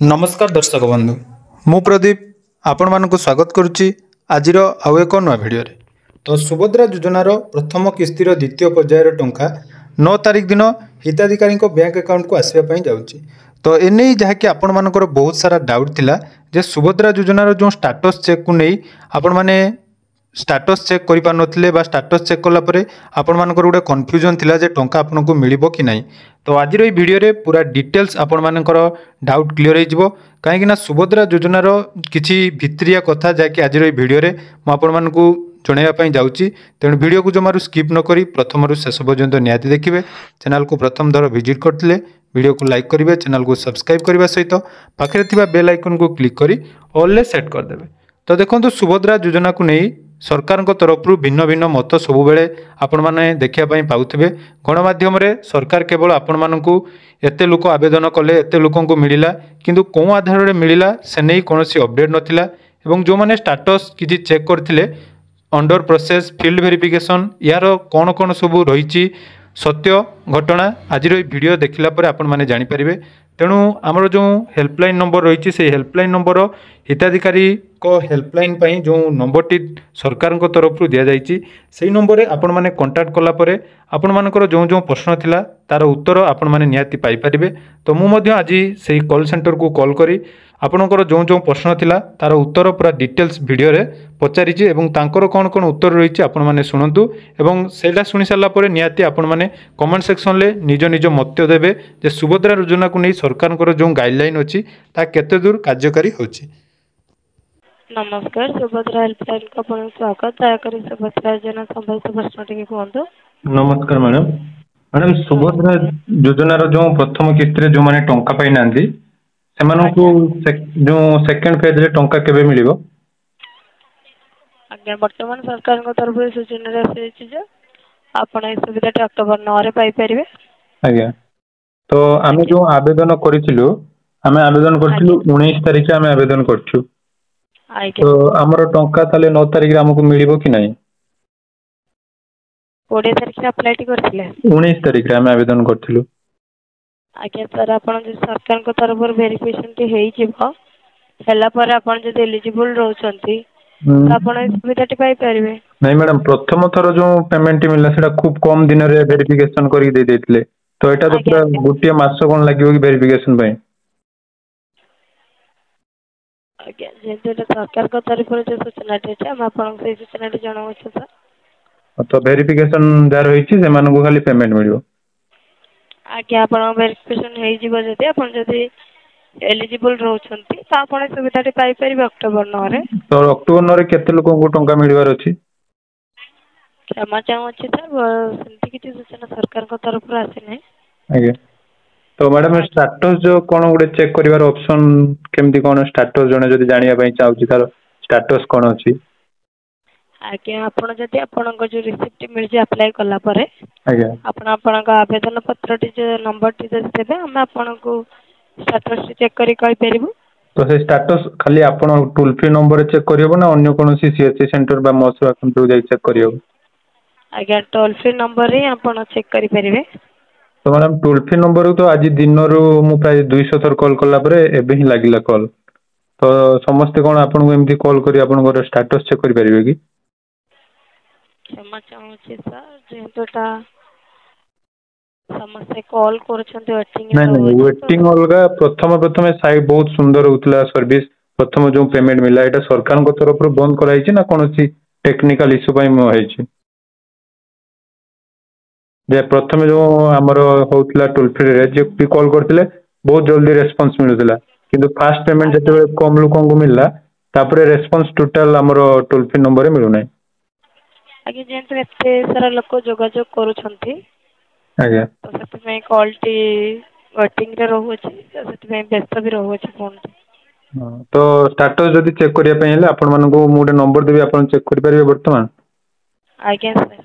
नमस्कार दर्शक बंधु मु प्रदीप आपण मानक स्वागत करुच्ची आजिर आउ एक नवा भिडियो तो सुभद्रा योजनार प्रथम किस्तिर द्वितीय पर्यायर टंका 9 तारिख दिन हिताधिकारी बैंक अकाउंट को आसवाई जाऊँगी। तो एने जहाँकि आपण मानकर बहुत सारा डाउट थिला जे सुभद्रा योजनार जो स्टाटस चेक को नहीं आपण माने स्टाटस चेक करि पार नथिले बा स्टाटस चेक कला परे आपण मानकर गोटे कन्फ्यूजन थिला जे टंका आपनको मिलिबो कि नाही। तो आज ये वीडियो रे पूरा डिटेल्स आपण मानकर डाउट क्लियर हो जिवो काहेकि ना सुभद्रा योजनार किछि भित्रिया कथा जाकि आज ये वीडियो रे म आपण मानकु जणाइबा पई जाउची। तेणु वीडियो को जमारू स्किप न करी प्रथम रु शेष पर्यंत निहाती देखिबे। चैनल को प्रथम थर विजिट करथिले वीडियो को लाइक करिवे, चैनल को सब्सक्राइब करबा सहित पाखरे थिबा बेल आइकन को क्लिक करी ऑल ले सेट कर देबे। तो देखंतु सुभद्रा योजना को नहीं सरकार तरफ भिन्न भिन्न मत सबु बेले आपण माने देखिया पई पाउथिबे। गणमाध्यम रे सरकार केवल आपण मानकु एते लोक आवेदन कले एते लोकन को मिलिला किंतु को आधार रे मिलिला से नै कोनोसी अपडेट नथिला एवं जो माने स्टेटस किछि चेक करथिले अंडर प्रोसेस फील्ड वेरिफिकेशन यार कौन कौन सब रही सत्य घटना आज वीडियो देखला पर आपण माने जानि परिबे। तेणु आमर जो हेल्पलाइन नंबर रही से हेल्पलाइन नंबर हिताधिकारी को हेल्पलाइन पाई जो नंबर टी सरकार तरफ दि जाइए से नंबर रे आपण माने कांटेक्ट कला परे आपण मानकर जो जो प्रश्न थिला तार उत्तर आपण माने निहाती पाई परिबे। तो मु मध्य आज से कॉल सेंटर को कॉल करी आपणकर जो जो प्रश्न थिला तार उत्तर पूरा डिटेल्स वीडियो रे पचारि एवं तांकर कौन कौन उत्तर रही आपण माने सुनंतु एवं सेला सुनी सारा पर निहाती आपण माने कमेंट सेक्शन ले निज निज मत देबे जे सुभद्रा योजना को नहीं सरकार जो गाइडलाइन अछि ता केते दूर कार्यकारी होछि। नमस्कार सुभद्रा हेल्पलाइन को आपन स्वागत दयाकरी सुभद्रा योजना संबंधित प्रश्न टिके कहंतु। नमस्कार मैडम। मैडम सुभद्रा योजना जो प्रथम किस्त रे जो माने टंका पाई नांदी सेमानकु जो सेकंड फेज रे टंका केबे मिलिबो? आज्ञा वर्तमान सरकार को तरफ से सूचना रे जे आपण ए सुविधा अक्टोबर 9 रे पाई परिबे। आज्ञा तो आमे जो आवेदन करिथिलु आमे आवेदन करथिलु 19 तारिख रे आमे आवेदन करछु। तो हमर टंका ताले 9 तारिख रे हमकु मिलिबो कि नाही? 20 तारिख रे अप्लाई करथिले 19 तारिख रे आमे आवेदन करथिलु। आज्ञा सर आपण जे सरकार को तरफ वेरिफिकेशन टी हेई जिवो हला पर आपण जे एलिजिबल रहउछंती तो आपण ए सुविधा टी पाई परिबे। नहीं मैडम प्रथम थर जो पेमेंट मिलला सेटा खूब कम दिन रे वेरिफिकेशन करी दे देथिले तो एटा तो पूरा गोटिया मास कोन लागियो कि वेरिफिकेशन पई? आज्ञा जे सरकार को तरफ से सूचना टे हम आपण से सूचना टे जणावछ सर। तो वेरिफिकेशन जार होईची से मानको खाली पेमेंट मिलियो। आज्ञा आपण वेरिफिकेशन हेई जिवो जदी आपण जदी एलिजिबल रहउछंती तो आपण सुविधा टे पाई परिबे अक्टोबर 9 रे। तो अक्टोबर 9 रे केते लोक को टंका मिलवार अछि? क्षमा चाहू अछि सर सेंति किछि सूचना सरकार को तरफ रे आसे नै। आज्ञा तो मैडम स्टेटस जो कोन गुडे चेक करिवार ऑप्शन केमती कोन स्टेटस जने जदी जानिया पई चाहूची तार स्टेटस कोन अछि? आज्ञा आपण जदी आपण को जो रिसिप्ट मिल जे अप्लाई कला परे आज्ञा आपण का आवेदन पत्र टी जे नंबर टी देबे हम आपण को स्टेटस चेक करी कहि परिबो। तो से स्टेटस खाली आपण टोल फ्री नंबर चेक करियो ना अन्य कोनोसी सीएससी सेंटर बा मसुआ कंट्रोल जाई चेक करियो? आज्ञा टोल फ्री नंबर रे आपण चेक करि परिबे। तो मैडम टोल फ्री नंबर तो आज दिन रो मु प्राय 200 थर कॉल कला परे एबे ही लागिला कॉल तो समस्त कोन आपण को एमती कॉल करी आपण को स्टेटस चेक करि परिबे कि? क्षमा चाहू छी सर जेतोटा समस्त कॉल करछन्ते वेटिंग नहीं वेटिंग अलगा प्रथम साइट बहुत सुंदर होतला सर्विस प्रथम जो पेमेंट मिला एटा सरकार को तरफ बंद कराई छी ना कोनोसी टेक्निकल इशू पई म होई छी? जे प्रथम जो हमर होतला टोल फ्री रे जे भी कॉल करथिले बहुत जल्दी रेस्पॉन्स मिलुतला किंतु फास्ट पेमेंट जते कम लोकन को मिलला तापरे रेस्पॉन्स टोटल हमर टोल फ्री नंबर रे मिलु नै। आगे जेंत एते सारा लोक जोगाजोग करूछंती आज्ञा तो सेते में कॉल टी वेटिंग रे रहउ छी सेते में व्यस्त भी रहउ छी फोन। तो स्टेटस जदी चेक करिया पई हेले आपण मानको मु गोटे नंबर देबी आपण चेक करि परिबे वर्तमान? आज्ञा सर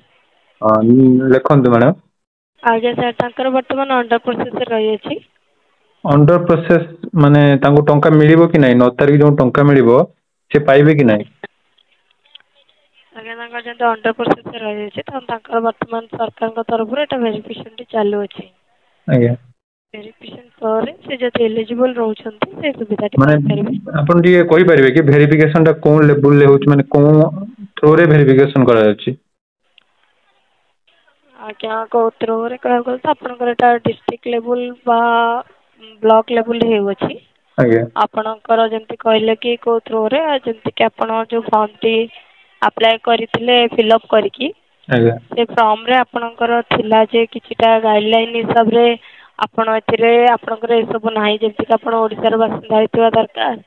हां लिखंतु मैडम। आज्ञा सर तांकर वर्तमान अंडर प्रोसेस रही अछि। अंडर प्रोसेस माने तांको टंका मिलिबो कि नाही 9 तारिख जो टंका मिलिबो से पाइबे कि नाही? आगे तांकर जंत अंडर प्रोसेस रही अछि त तांकर वर्तमान सरकार को तरफ रे एटा वेरिफिकेशन टी चालू अछि। आज्ञा ଭେରିଫିକେସନ ପରେ ସେ ଯଦି ଏଲିଜିବଲ ରହୁଛନ୍ତି ସେ ସୁବିଧାଟି ମାନେ ପାଇପାରିବେ। ଆପଣ ଟିକେ କହିପାରିବେ କି ଭେରିଫିକେସନ ଟା କୋଉ ଲେବୁଲ ରେ ହଉଛି, ମାନେ କୋଉ ଥ୍ରୋ ରେ ଭେରିଫିକେସନ କରାଯାଉଛି? ଆଜ୍ଞା କୋଉ ଥ୍ରୋରେ କହିବାକୁ ଗଲେ ତ ଆପଣଙ୍କର ଏଟା ଡିଷ୍ଟ୍ରିକ୍ଟ ଲେବୁଲ ବା ବ୍ଲକ ଲେବୁଲ ହେଉଅଛି। ଆଜ୍ଞା ଆପଣଙ୍କର ଯେମିତି କହିଲେ କି କୋଉ ଥ୍ରୋରେ, ଯେମିତି କି ଆପଣ ଯୋଉ ଫର୍ମ ଟି ଆପ୍ଲାଏ କରିଥିଲେ ଫିଲଅପ କରିକି, ଆଜ୍ଞା ସେ ଫର୍ମ ରେ ଆପଣଙ୍କର ଥିଲା ଯେ କିଛିଟା ଗାଇଡଲାଇନ ହିସାବରେ ଆପଣ ଏଥିରେ ଆପଣଙ୍କର ଏସବୁ ନାହିଁ, ଯେମିତି କି ଆପଣ ଓଡିଶାର ବାସିନ୍ଦା ହେଇଥିବା ଦରକାର,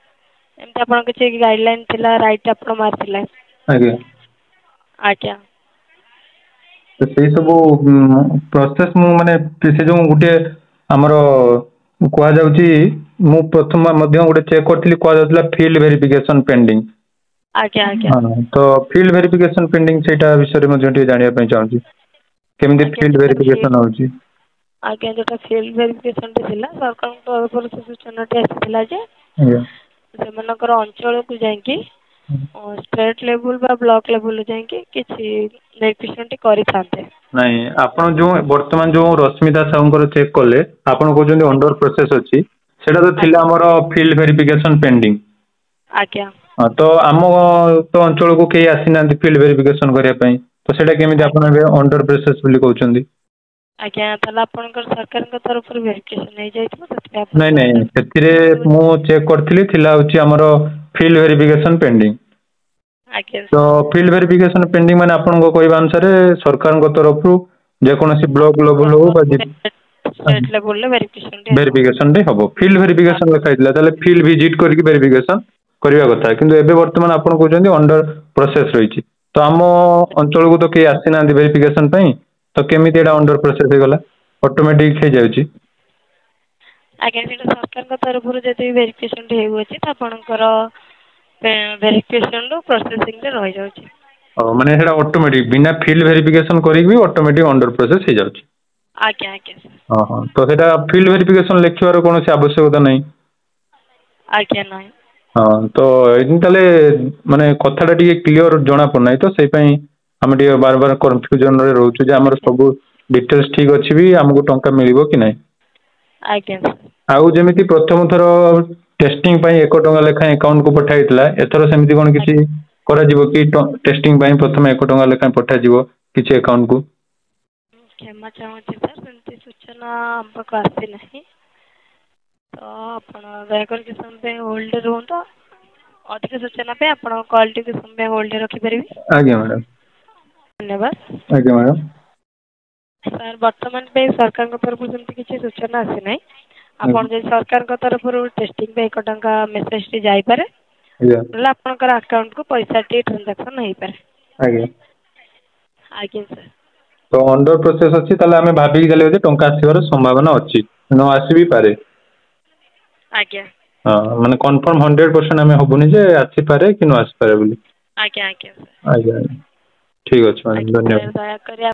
ଏମିତି ଆପଣଙ୍କ କିଛି ଗାଇଡଲାଇନ ଥିଲା, ରାଇଟ ଆପଣ ମାରିଥିଲେ। ଆଜ୍ଞା। ଆଜ୍ଞା। ତ ସେଇ ସବୁ ପ୍ରୋସେସ ମୁଁ ମାନେ ସେ ଯୋଉ ଗୋଟେ ଆମର କୁହାଯାଉଛି, ମୁଁ ପ୍ରଥମ ମଧ୍ୟ ଗୋଟେ ଚେକ୍ କରିଥିଲି, କୁହାଯାଉଥିଲା ଫିଲ୍ଡ ଭେରିଫିକେସନ ପେଣ୍ଡିଂ। ଆଜ୍ଞା ଆଜ୍ଞା ହଁ ତ ଫିଲ୍ଡ ଭେରିଫିକେସନ ପେଣ୍ଡିଂ ସେଇଟା ବିଷୟରେ ମଧ୍ୟ ଟିକେ ଜାଣିବା ପାଇଁ ଚାହୁଁଛି। କେମିତି ଆଜ୍ଞା ଫିଲ୍ଡ ଯୋଉଟା ଭେରିଫିକେସନ ହଉଛି? ଆଜ୍ଞା ଯୋଉଟା ଫିଲ୍ଡ ଭେରିଫିକେସନ ଥିଲା, ସରକାରଙ୍କ ତରଫରୁ ସେ ସୂଚନାଟି ଆସିଥିଲା ଯେ ଆଜ୍ଞା। ସେମାନଙ୍କର ଅଞ୍ଚଳକୁ ଯାଇକି ଷ୍ଟେଟ ଲେବୁଲ ବା ବ୍ଲକ ଲେବୁଲ ଯାଇକି କିଛି ଭେରିଫିକେସନ କରିଥାନ୍ତେ। ନାଇଁ ଆପଣ ଯୋଉ ବର୍ତ୍ତମାନ ଯୋଉ ରଶ୍ମିତା ସାହୁଙ୍କର ଚେକ୍ କଲେ, ଆପଣ କହୁଛନ୍ତି ଆଜ୍ଞା ଅଣ୍ଡର ପ୍ରୋସେସ ଅଛି, ସେଇଟା ତ ଥିଲା ଆଜ୍ଞା ଆମର ଫିଲ୍ଡ ଭେରିଫିକେସନ ପେଣ୍ଡିଂ। ଆଜ୍ଞା। ହଁ ତ ଆମ ତ ଅଞ୍ଚଳକୁ କେହି ଆସିନାହାନ୍ତି ଫିଲ୍ଡ ଭେରିଫିକେସନ କରିବା ପାଇଁ, ତ ସେଇଟା କେମିତି ଆଜ୍ଞା ଆପଣ ଏବେ ଅଣ୍ଡର ପ୍ରୋସେସ ବୋଲି କହୁଛନ୍ତି? ଆଜ୍ଞା ତାହେଲେ ଆପଣଙ୍କର ସରକାରଙ୍କ ତରଫରୁ ଭେରିଫିକେସନ ହେଇଯାଇଥିବ, ସେଥିପାଇଁ ନାଇଁ ଆପଣଙ୍କର ନାଇଁ, ଅଣ୍ଡର ସେଥିରେ ପ୍ରୋସେସ ରହୁଛି। ମୁଁ ଚେକ୍ କରିଥିଲି, ଥିଲା ହଉଛି ଆମର ଫିଲ୍ଡ ଭେରିଫିକେସନ ପେଣ୍ଡିଂ। ଆଜ୍ଞା ତ ସାର୍। ଫିଲ୍ଡ ଭେରିଫିକେସନ ପେଣ୍ଡିଂ ମାନେ ଆପଣଙ୍କ କହିବା ଅନୁସାରେ ସରକାରଙ୍କ ତରଫରୁ ଯେକୌଣସି ବ୍ଲକ ଲେବୁଲ ହଉ ବା ଷ୍ଟେଟ ଲେବୁଲରେ ଭେରିଫିକେସନଟି ହେବ। ଭେରିଫିକେସନ ଟେ ହବ। ଫିଲ୍ଡ ଭେରିଫିକେସନ ଲେଖା ହେଇଥିଲା, ତାହେଲେ ଫିଲ୍ଡ ଭିଜିଟ୍ କରିକି ଭେରିଫିକେସନ କରିବା କଥା, କିନ୍ତୁ ଏବେ ବର୍ତ୍ତମାନ ଆପଣ କହୁଛନ୍ତି ଅଣ୍ଡର ପ୍ରୋସେସ ରହିଛି। ତ ଆମ ଅଞ୍ଚଳକୁ ତ କେହି ଆସିନାହାନ୍ତି ଭେରିଫିକେସନ ପାଇଁ, ତ କେମିତି ଏଇଟା ଅଣ୍ଡର ପ୍ରୋସେସ ହେଇଗଲା? ଅଟୋମେଟିକ ହେଇଯାଉଛି। ଆଜ୍ଞା ସେଇଟା ସରକାରଙ୍କ ତରଫରୁ ଯଦି ଭେରିଫିକେସନ ହେଉଅଛି ତ ଆପଣଙ୍କର ଭେରିଫିକେସନ ରୁ ପ୍ରୋସେସିଂ ରେ ରହିଯାଉଛି। ମାନେ ସେଇଟା ଅଟୋମେଟିକ ବିନା ଫିଲ୍ଡ ଭେରିଫିକେସନ କରିକି ବି ଅଟୋମେଟିକ ଅଣ୍ଡର ପ୍ରୋସେସ ହେଇଯାଉଛି। ଆଜ୍ଞା ଆଜ୍ଞା ସାର୍। ହଁ ତ ସେଇଟା ଫିଲ୍ଡ ଭେରିଫିକେସନ ଲେଖିବାର କୌଣସି ଆବଶ୍ୟକତା ନାହିଁ। ଆଜ୍ଞା ନାହିଁ। ହଁ ତ ଏଇଠି ତାହେଲେ ମାନେ କଥା ଟା ଟିକେ କ୍ଲିୟର ଜଣା ପଡୁନାହିଁ, ତ ସେଇ ପାଇଁ ଆମେ ଟିକେ ବାର ବାର କନଫ୍ୟୁଜନ ରେ ରହୁଛୁ ଯେ ଆମର ସବୁ ଡିଟେଲସ ଠିକ ଅଛି ବି, ଆମକୁ ଟଙ୍କା ମିଳିବ କି ନାହିଁ। ଆଜ୍ଞା ସାର୍। ଆଉ ଯେମିତି ପ୍ରଥମ ଥର ଟେଷ୍ଟିଂ ପାଇଁ 1 ଟଙ୍କା ଲେଖାଏଁ ଆକାଉଣ୍ଟ କୁ ପଠା ହେଇଥିଲା, ଏଥର ସେମିତି କଣ କିଛି କରାଯିବ କି? ଟେଷ୍ଟିଂ ପାଇଁ ପ୍ରଥମେ 1 ଟଙ୍କା ଲେଖାଏଁ ପଠାଯିବ କିଛି ଆକାଉଣ୍ଟ କୁ? କ୍ଷମା ଚାହୁଁଛି ସାର୍, ସେମିତି ସୂଚନା ଆମ ପାଖକୁ ଆସିନାହିଁ। ତ ଆପଣ ଦୟାକରି କିଛି ସମୟ ପାଇଁ ହୋଲ୍ଡ ରେ ରୁହନ୍ତୁ। ଅଧିକ ସୂଚନା ପାଇଁ ଆପଣଙ୍କ କଲ୍ ଟି କିଛି ସମୟ ପାଇଁ ହୋଲ୍ଡ ରେ ରଖିପାରିବି? ଆଜ୍ଞା ମ୍ୟାଡ଼ାମ। ଧନ୍ୟବାଦ। ଆଜ୍ଞା ମ୍ୟାଡ଼ାମ। ସାର୍ ବର୍ତ୍ତମାନ ପାଇଁ ସରକାରଙ୍କ ତରଫରୁ ସେମିତି କିଛି ସୂଚନା ଆସିନାହିଁ। ଆଜ୍ଞା ଆପଣ ଯଦି ସରକାରଙ୍କ ତରଫରୁ ଟେଷ୍ଟିଂ ପାଇଁ 1 ଟଙ୍କା ମେସେଜ ଟି ଯାଇପାରେ। ଆଜ୍ଞା। ନହେଲେ ଆପଣଙ୍କର ଆକାଉଣ୍ଟ କୁ ପଇସା ଟି ଟ୍ରାଞ୍ଜାକ୍ସନ ହେଇପାରେ। ଆଜ୍ଞା। ଆଜ୍ଞା ସାର୍। ତ ଅଣ୍ଡର ପ୍ରୋସେସ ଅଛି, ତାହେଲେ ଆମେ ଭାବିକି ଚାଲିବା ଯେ ଟଙ୍କା ଆସିବାର ସମ୍ଭାବନା ଅଛି, ନ ଆସି ବି ପାରେ। ଆଜ୍ଞା। ହଁ ମାନେ କନଫର୍ମ 100% ଆମେ ହବୁନି ଯେ ଆସିପାରେ କି ନ ଆସିପାରେ ବୋଲି। ଆଜ୍ଞା ଆଜ୍ଞା ସାର୍। ଆଜ୍ଞା ଆଜ୍ଞା ଠିକ୍ ଅଛି ମ୍ୟାଡ଼ାମ ଆଜ୍ଞା ଧନ୍ୟବାଦ। ସାର୍ ଦୟାକରି